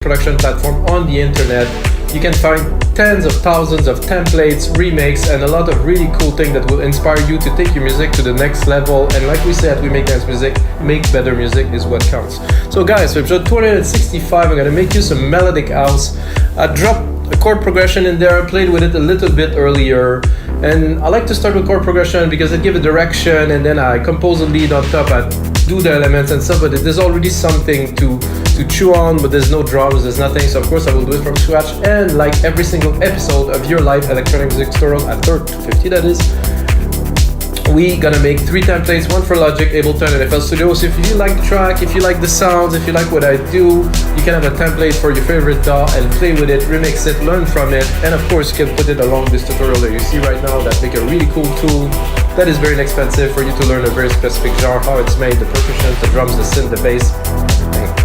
production platform on the internet. You can find tens of thousands of templates, remakes, and a lot of really cool things that will inspire you to take your music to the next level. And like we said, we make nice music, make better music is what counts. So guys, for episode 265, I'm gonna make you some melodic house. I dropped a chord progression in there, I played with it a little bit earlier. And I like to start with chord progression because it gives a direction, and then I compose a lead on top, I do the elements and stuff, but there's already something to chew on, but there's no drums, there's nothing, so of course I will do it from scratch. And like every single episode of your live electronic music tutorial at 250, that is, we gonna make 3 templates, one for Logic, Ableton, and FL Studio. So if you like the track, if you like the sounds, if you like what I do, you can have a template for your favorite DAW and play with it, remix it, learn from it, and of course you can put it along this tutorial that you see right now that make a really cool tool that is very inexpensive for you to learn a very specific genre, how it's made, the percussion, the drums, the synth, the bass.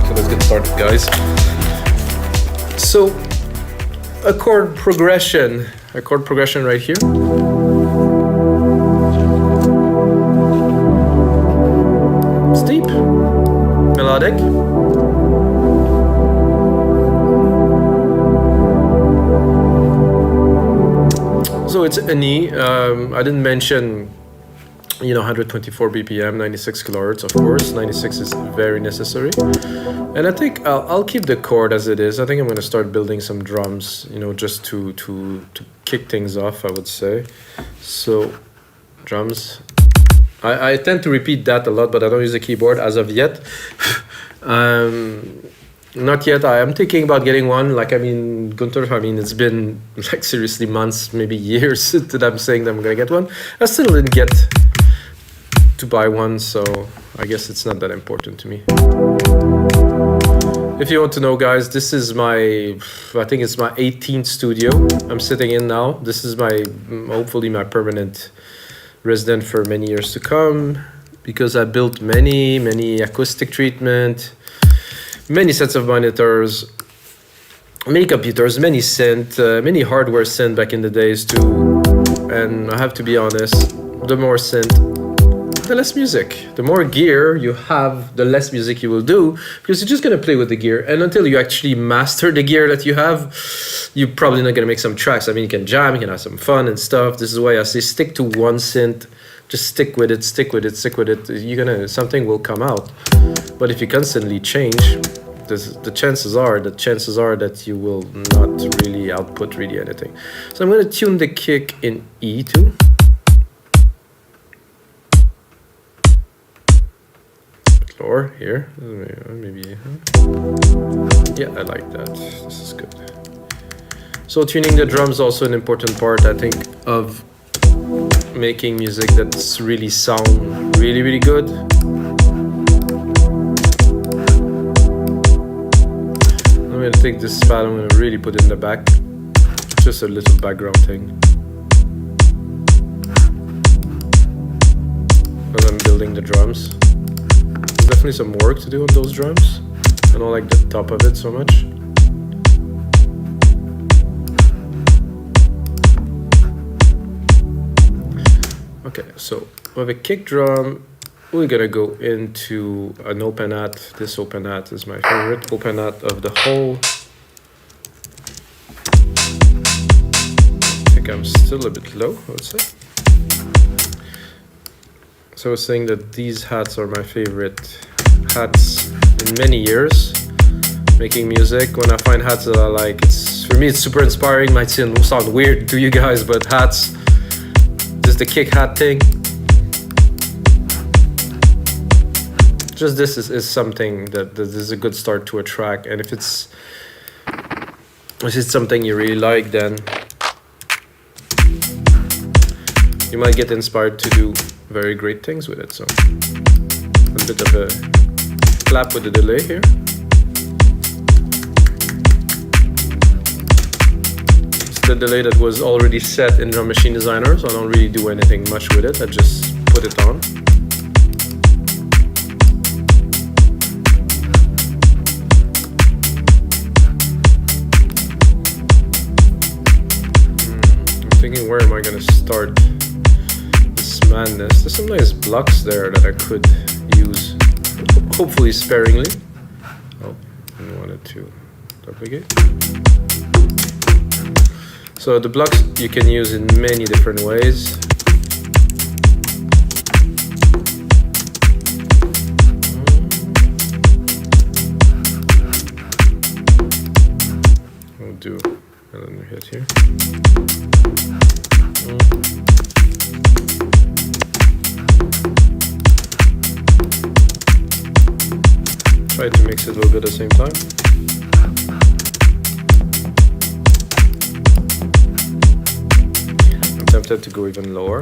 So let's get started, guys. So a chord progression right here. Steep, melodic. So it's an E. I didn't mention, 124 BPM, 96 kilohertz, of course. 96 is very necessary. And I think I'll keep the chord as it is. I think I'm going to start building some drums, just to kick things off, I would say. So, drums. I tend to repeat that a lot, but I don't use a keyboard as of yet. Not yet. I am thinking about getting one. Gunther, it's been seriously months, maybe years that I'm saying that I'm going to get one. I still didn't get to buy one, so I guess it's not that important to me. If you want to know, guys, this is I think it's my 18th studio I'm sitting in now. This is hopefully my permanent resident for many years to come, because I built many acoustic treatment, many sets of monitors, many computers, many synth, many hardware synth back in the days too. And I have to be honest, the more synth, the less music. The more gear you have, the less music you will do, because you're just gonna play with the gear. And until you actually master the gear that you have, you're probably not gonna make some tracks. You can jam, you can have some fun and stuff. This is why I say stick to one synth. Just stick with it. Something will come out. But if you constantly change, the chances are that you will not really output anything. So I'm gonna tune the kick in E too. Lower here, maybe. Yeah, I like that. This is good. So tuning the drums also an important part, I think, of making music that's really sound really good. I'm gonna take this pad, I'm gonna really put it in the back. Just a little background thing. As I'm building the drums. There's definitely some work to do on those drums. I don't like the top of it so much. Okay, so with a kick drum, we're gonna go into an open hat. This open hat is my favorite open hat of the whole. I think I'm still a bit low, I would say. So I was saying that these hats are my favorite hats in many years. Making music, when I find hats that I like, for me it's super inspiring. Might sound weird to you guys, but hats, just the kick hat thing. Just this is something that is a good start to a track. And if it's something you really like, then you might get inspired to do very great things with it. So a bit of a clap with the delay here. It's the delay that was already set in Drum Machine Designer, so I don't really do anything much with it. I just put it on. I'm thinking, where am I gonna start this madness? There's some nice blocks there that I could use, hopefully sparingly. Oh, I wanted to duplicate. So the blocks you can use in many different ways. We'll do another hit here. Try to mix it a little bit at the same time. I'm tempted to go even lower.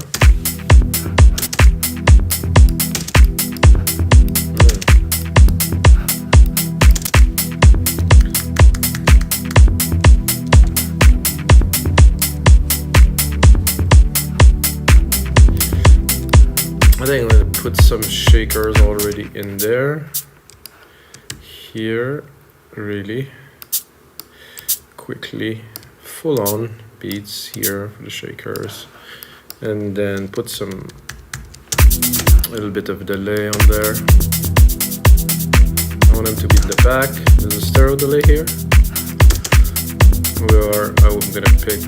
I think I'm going to put some shakers already in there. Here, really quickly, full on beats here for the shakers, and then put some little bit of delay on there. I want them to be in the back. There's a stereo delay here, where I'm gonna pick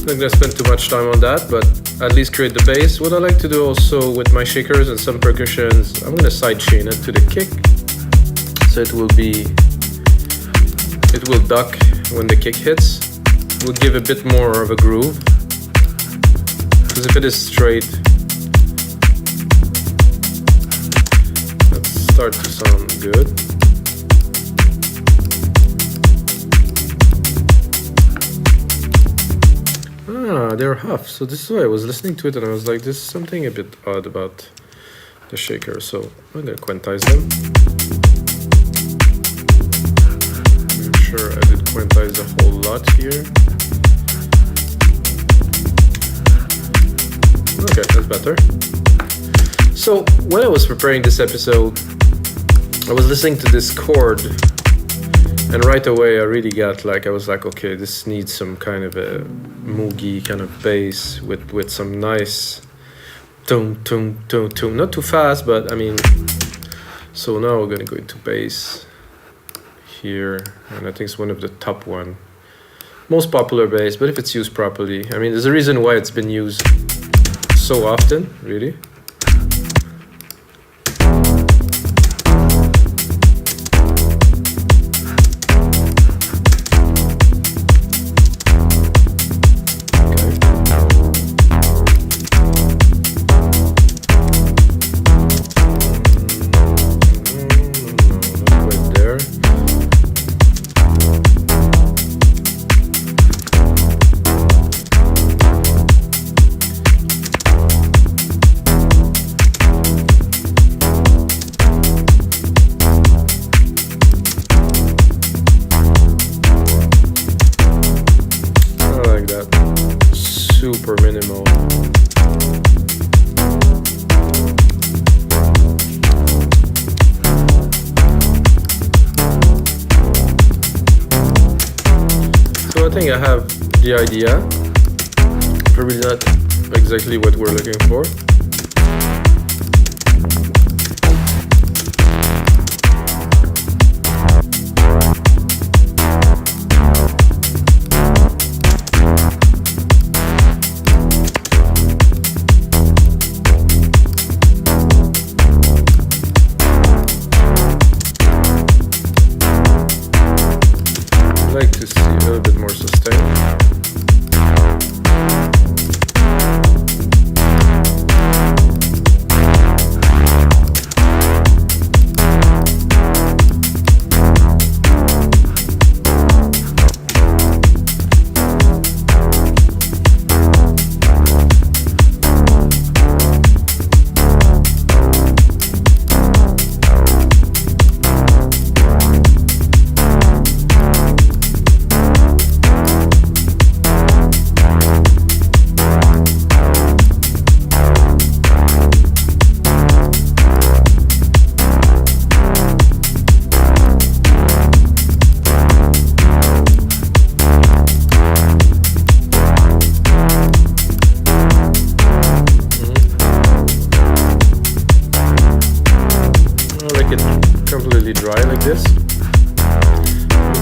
I'm not gonna spend too much time on that, but at least create the bass. What I like to do also with my shakers and some percussions, I'm gonna sidechain it to the kick, so it will duck when the kick hits. It will give a bit more of a groove, because if it is straight, let's start to sound good. Ah, they're half. So this is why I was listening to it and I was like, there's something a bit odd about the shaker. So I'm gonna quantize them. I'm sure I did quantize a whole lot here. Okay, that's better. So when I was preparing this episode, I was listening to this chord, and right away I really got like, I was like, okay, this needs some kind of a moogie kind of bass with some nice tone, not too fast, but I mean, so now we're gonna go into bass here, and I think it's one of the top one, most popular bass, but if it's used properly, I mean, there's a reason why it's been used so often, really. Super minimal. So I think I have the idea, probably not exactly what we're looking for. Like to see a little bit more sustain.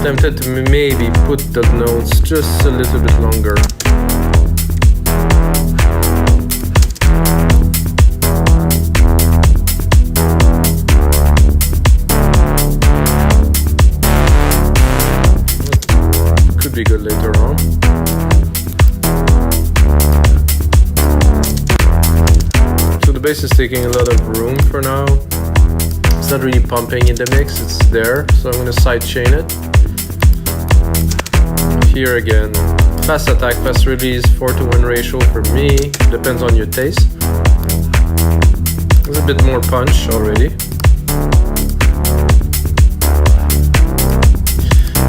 tempted to maybe put the notes just a little bit longer. Could be good later on. So the bass is taking a lot of room for now. It's not really pumping in the mix, it's there, so I'm going to sidechain it. Here again, fast attack, fast release, 4:1 ratio for me, depends on your taste. There's a bit more punch already.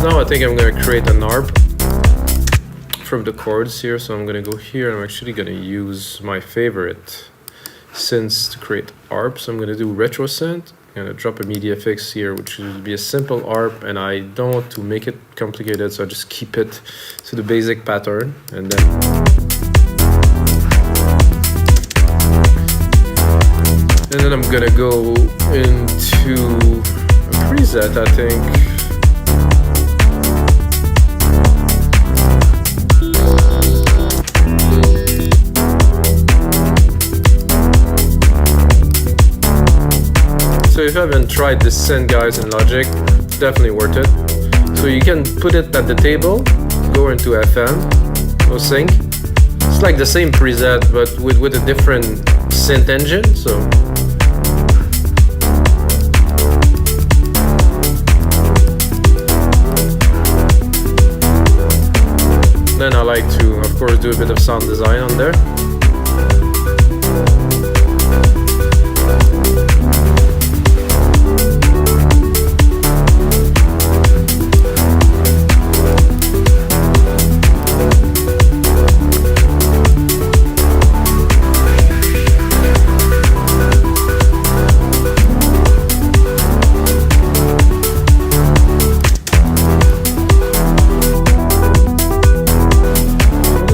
Now I think I'm going to create an ARP from the chords here, so I'm going to go here. I'm actually going to use my favorite synths to create ARP, so I'm going to do Restro Synth. I'm going to drop a media fix here, which will be a simple ARP, and I don't want to make it complicated, so I just keep it to the basic pattern. And then I'm going to go into a preset, I think. So if you haven't tried this synth, guys, in Logic, it's definitely worth it. So you can put it at the table, go into FM, go sync. It's like the same preset, but with a different synth engine. So then I like to, of course, do a bit of sound design on there.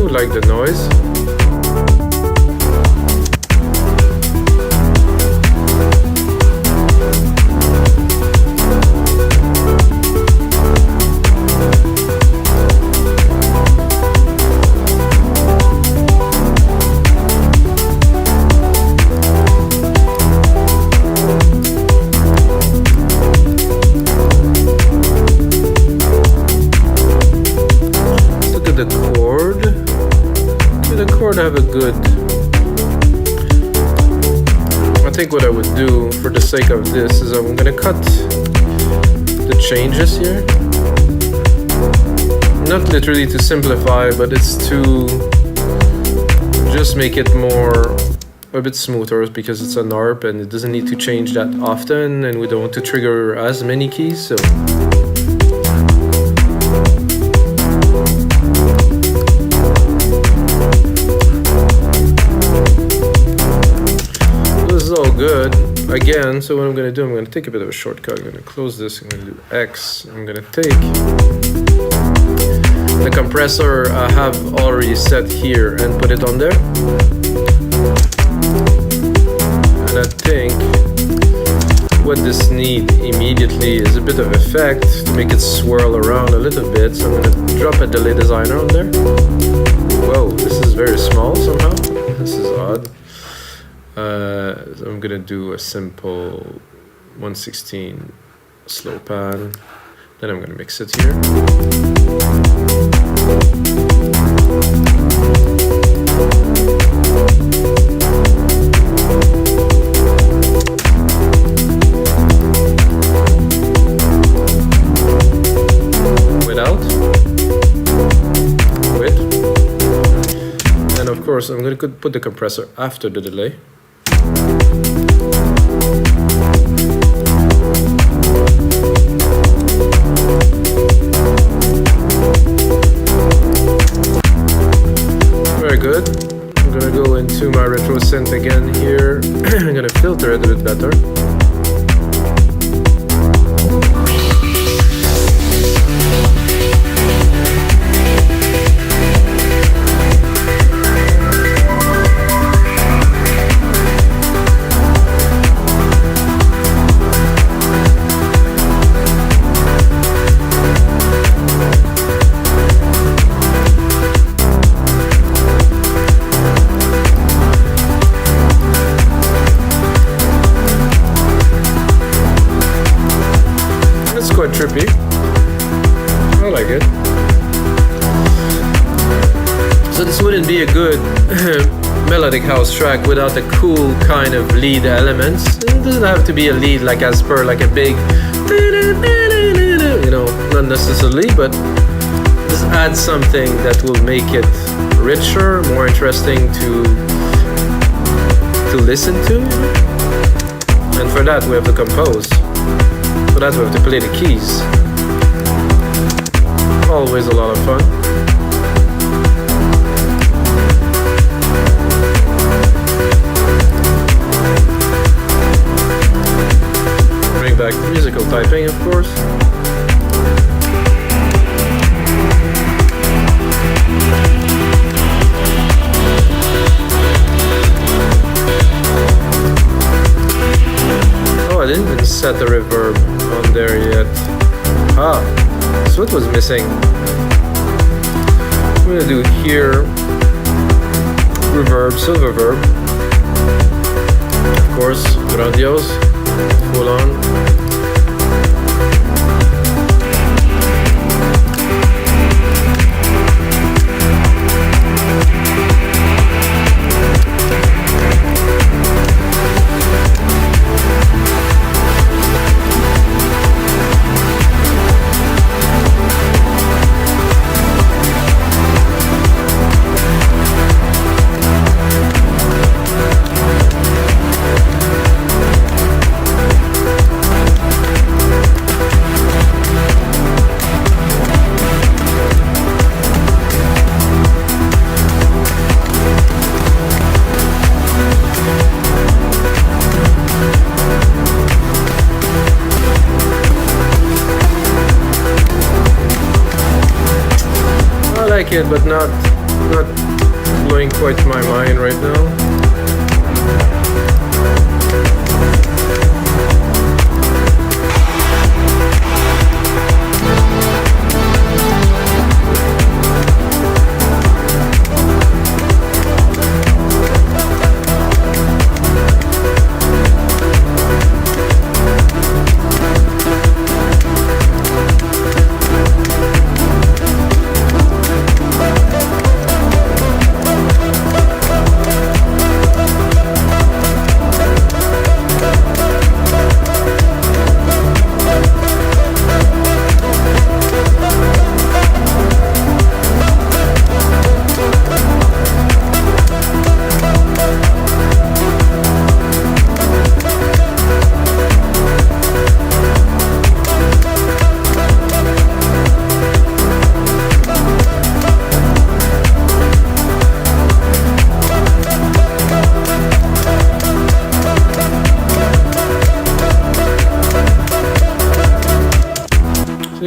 Like the noise. Look at the chord. The chord have a good. I think what I would do for the sake of this is I'm gonna cut the changes here. Not literally to simplify, but it's to just make it a bit smoother, because it's an ARP and it doesn't need to change that often, and we don't want to trigger as many keys. So good again. So what I'm going to do, I'm going to take a bit of a shortcut. I'm going to close this. I'm going to do X. I'm going to take the compressor I have already set here and put it on there. And I think what this needs immediately is a bit of effect to make it swirl around a little bit. So I'm going to drop a delay designer on there. Whoa, this is very small somehow. This is odd. So I'm gonna do a simple 1/16 slow pan. Then I'm gonna mix it here. Without. With. And of course, I'm gonna put the compressor after the delay. Very good. I'm gonna go into my Restro Synth again here. I'm gonna filter it a bit better. So this wouldn't be a good melodic house track without a cool kind of lead elements. It doesn't have to be a lead like as per like a big, you know, not necessarily, but just add something that will make it richer, more interesting to listen to. And for that we have to compose. For that we have to play the keys. Always a lot of fun. Bring back musical typing, of course. Oh, I didn't even set the reverb on there yet. Ah, that's what was missing. I'm gonna do here reverb, silver verb. Of course, grandiose, full on. I like it, but not blowing quite my mind right now.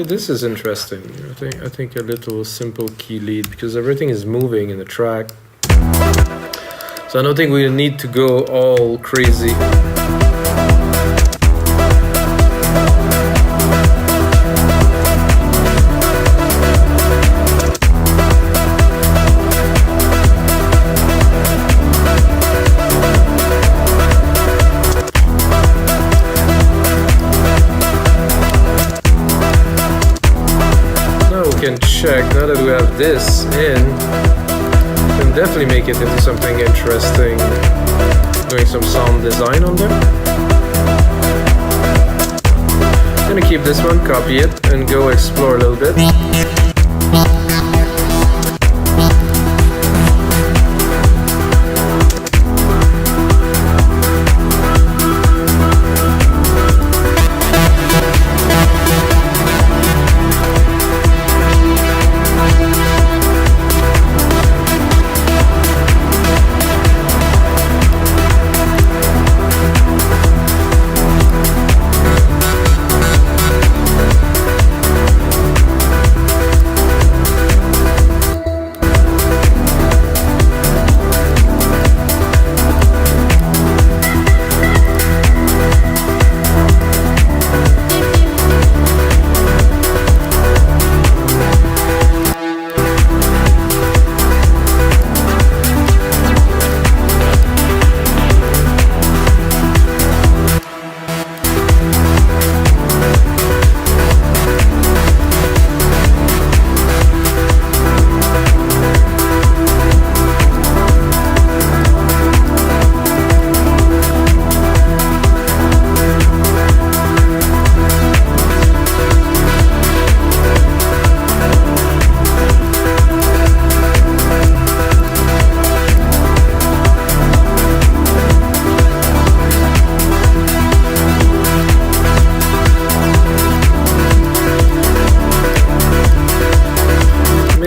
This is interesting. I think a little simple key lead because everything is moving in the track. So I don't think we need to go all crazy. Check, now that we have this in, we can definitely make it into something interesting, doing some sound design on there. I'm gonna keep this one, copy it, and go explore a little bit.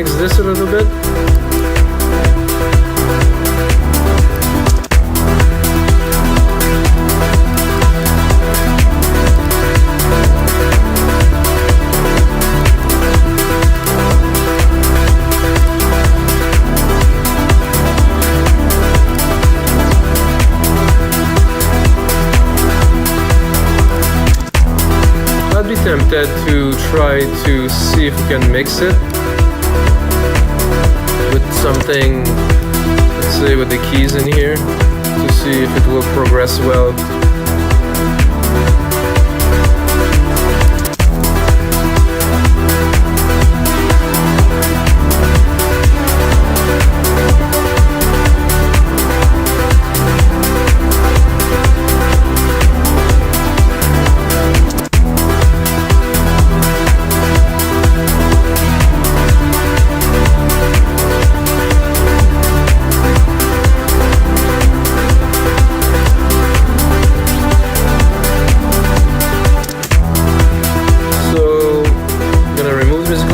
mix this a little bit. Tempted to try to see if we can mix it with something, let's say with the keys in here, to see if it will progress well.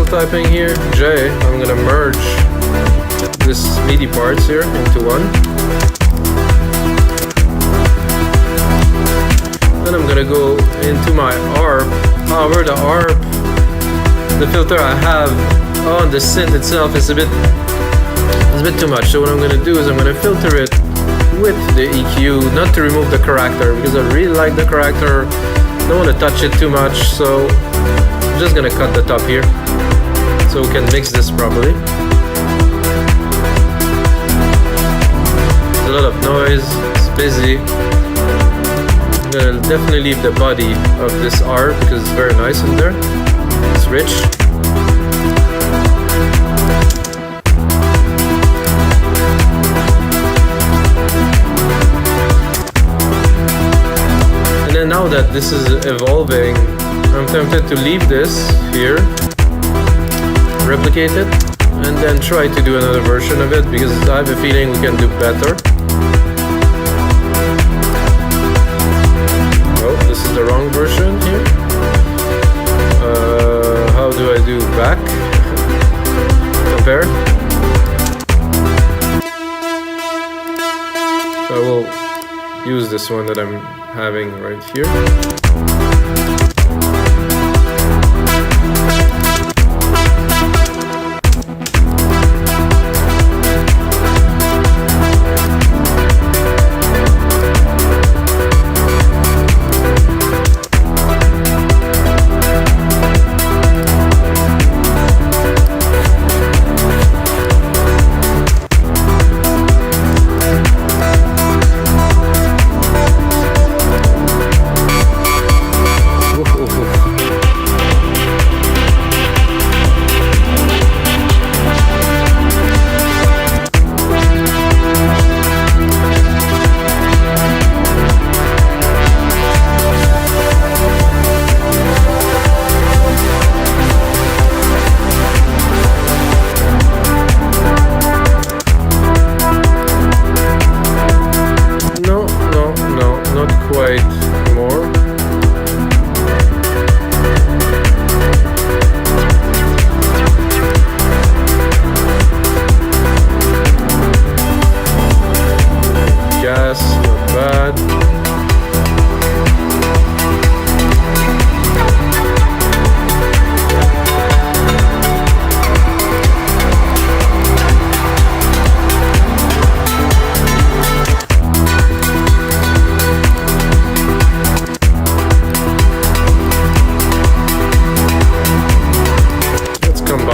Typing here, J, I'm gonna merge this MIDI parts here into one. Then I'm gonna go into my ARP. However, the ARP, the filter I have on the synth itself is a bit too much. So what I'm gonna do is I'm gonna filter it with the EQ, not to remove the character, because I really like the character. Don't want to touch it too much, so I'm just gonna cut the top here, so we can mix this properly. There's a lot of noise, it's busy. I'm gonna definitely leave the body of this art because it's very nice in there. It's rich. And then now that this is evolving, I'm tempted to leave this here, replicate it, and then try to do another version of it because I have a feeling we can do better. Oh, this is the wrong version here. How do I do back? Compare. So I will use this one that I'm having right here.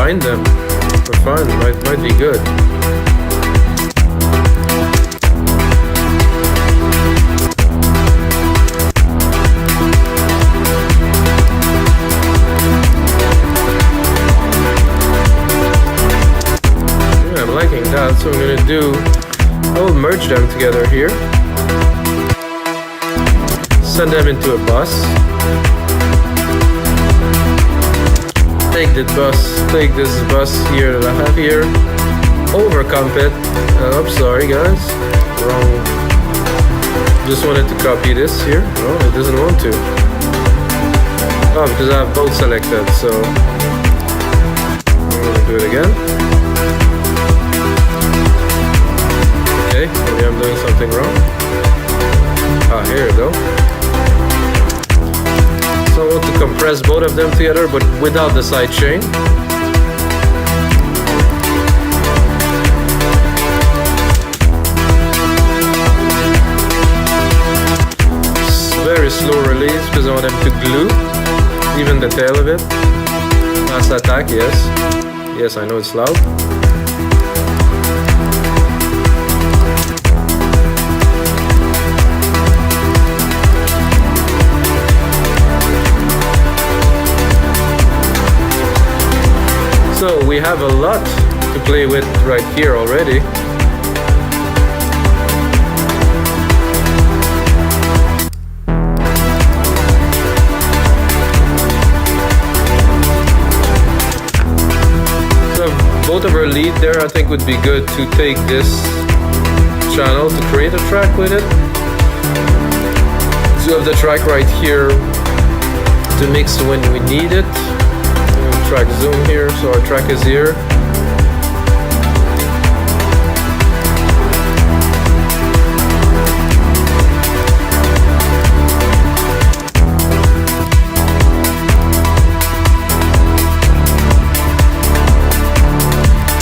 Them for fun might be good. Yeah, I'm liking that, so I'm gonna do, I'll merge them together here, send them into a bus. Take this bus here that I have here, overcomp it. Oops, sorry guys, wrong. Just wanted to copy this here. No, it doesn't want to. Oh, because I have both selected, so I'm gonna can do it again. Okay, maybe I'm doing something wrong. Ah, here you go. So I want to compress both of them together, but without the sidechain. Very slow release because I want them to glue, even the tail of it. Last attack, yes. Yes, I know it's loud. So we have a lot to play with right here already. Both of our lead there, I think would be good to take this channel to create a track with it. To have the track right here to mix when we need it. Track zoom here, so our track is here.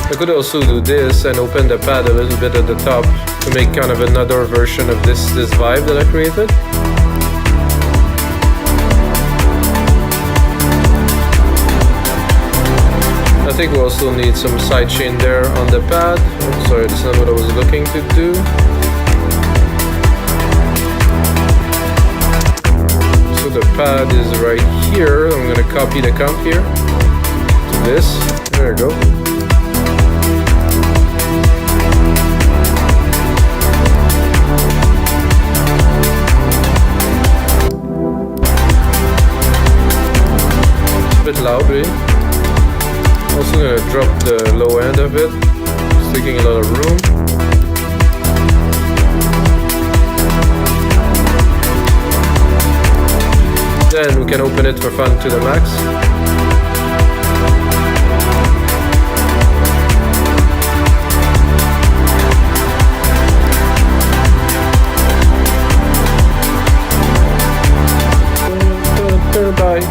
I could also do this and open the pad a little bit at the top to make kind of another version of this vibe that I created. I think we also need some sidechain there on the pad. Oh, sorry, that's not what I was looking to do. So the pad is right here. I'm gonna copy the comp here to this. There we go. Loud, really. Also gonna drop the low end of it, it's taking a lot of room. Then we can open it for fun to the max. Bye.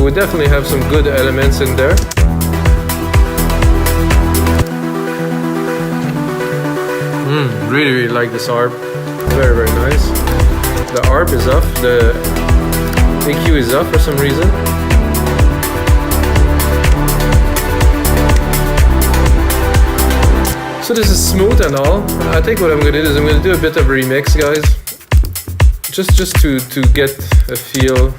We definitely have some good elements in there. Really like this ARP. Very nice. The ARP is off, the EQ is off for some reason. So this is smooth and all. I think what I'm gonna do is I'm gonna do a bit of remix, guys. Just to get a feel.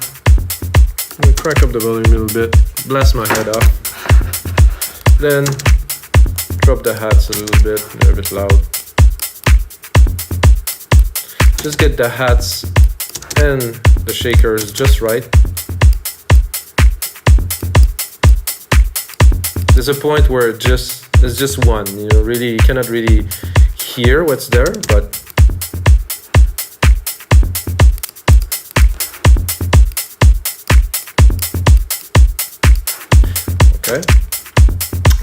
I'm gonna crack up the volume a little bit, blast my head off, then drop the hats a little bit, they're a bit loud. Just get the hats and the shakers just right. There's a point where it's just one, you know, really, you cannot really hear what's there, but okay.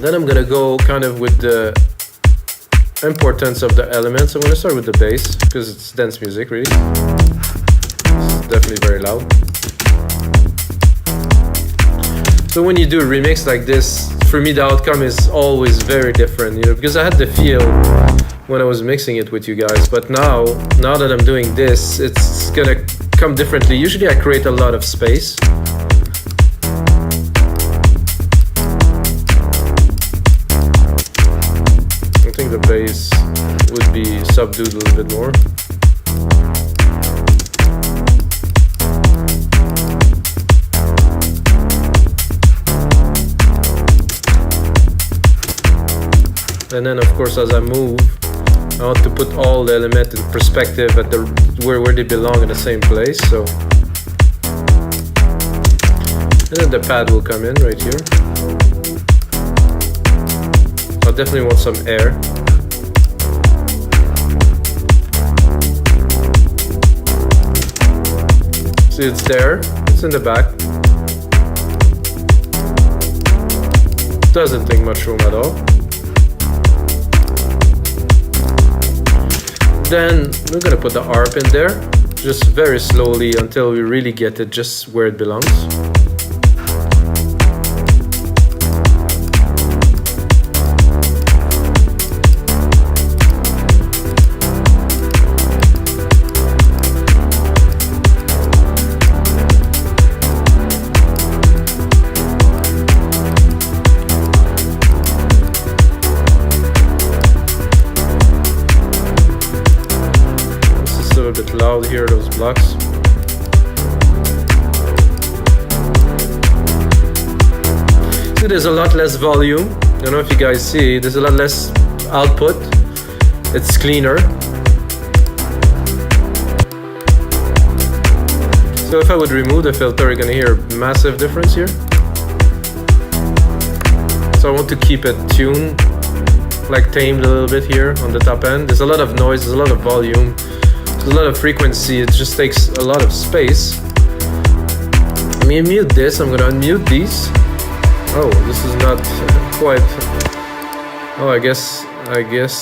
Then I'm gonna go kind of with the importance of the elements. I'm gonna start with the bass because it's dance music, really. It's definitely very loud. So when you do a remix like this, for me the outcome is always very different, you know, because I had the feel when I was mixing it with you guys, but now that I'm doing this, it's gonna come differently. Usually I create a lot of space. I think the bass would be subdued a little bit more. And then of course as I move, I want to put all the elements in perspective at where they belong in the same place. So, and then the pad will come in right here. I'll definitely want some air. See, it's there, it's in the back. Doesn't take much room at all. Then we're gonna put the arp in there, just very slowly until we really get it just where it belongs. A bit loud here, those blocks. See, there's a lot less volume. I don't know if you guys see, there's a lot less output. It's cleaner. So if I would remove the filter, you're gonna hear a massive difference here. So I want to keep it tuned, like tamed a little bit here on the top end. There's a lot of noise, there's a lot of volume. A lot of frequency, it just takes a lot of space. Let me mute this, I'm gonna unmute these. Oh, this is not quite. Oh, I guess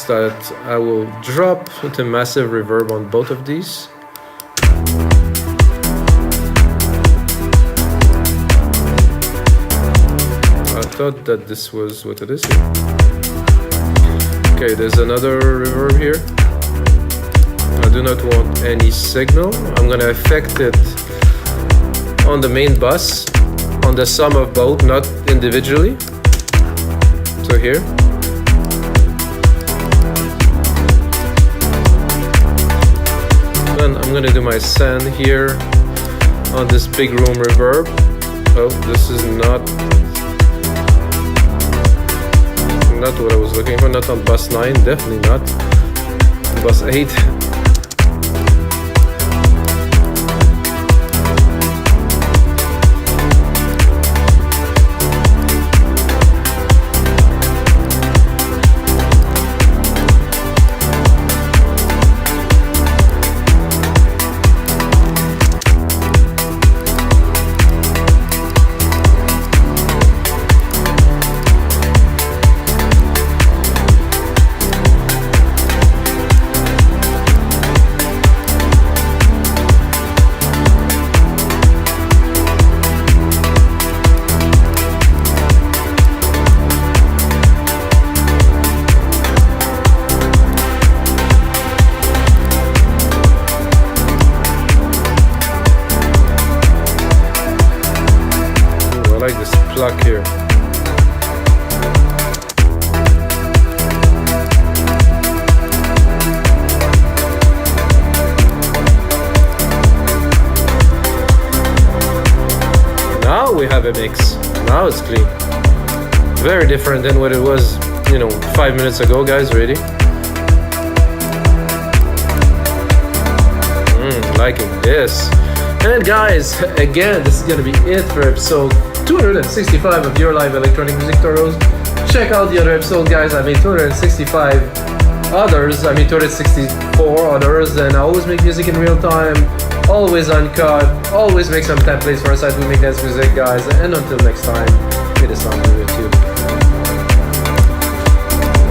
that I will drop into massive reverb on both of these. I thought that this was what it is here. Okay, there's another reverb here. I do not want any signal. I'm gonna affect it on the main bus, on the sum of both, not individually. So here. Then I'm gonna do my send here on this big room reverb. Oh, this is not what I was looking for. Not on bus 9, definitely not. Bus 8. I like this pluck here. Now we have a mix. Now it's clean. Very different than what it was, 5 minutes ago, guys. Ready? Liking this. And guys, again, this is gonna be it for episode 265 of your live electronic music tutorials. Check out the other episodes, guys. I made 265 others. I made 264 others, and I always make music in real time, always uncut, always make some templates for a site we make dance music, guys. And until next time, may the sound be with you.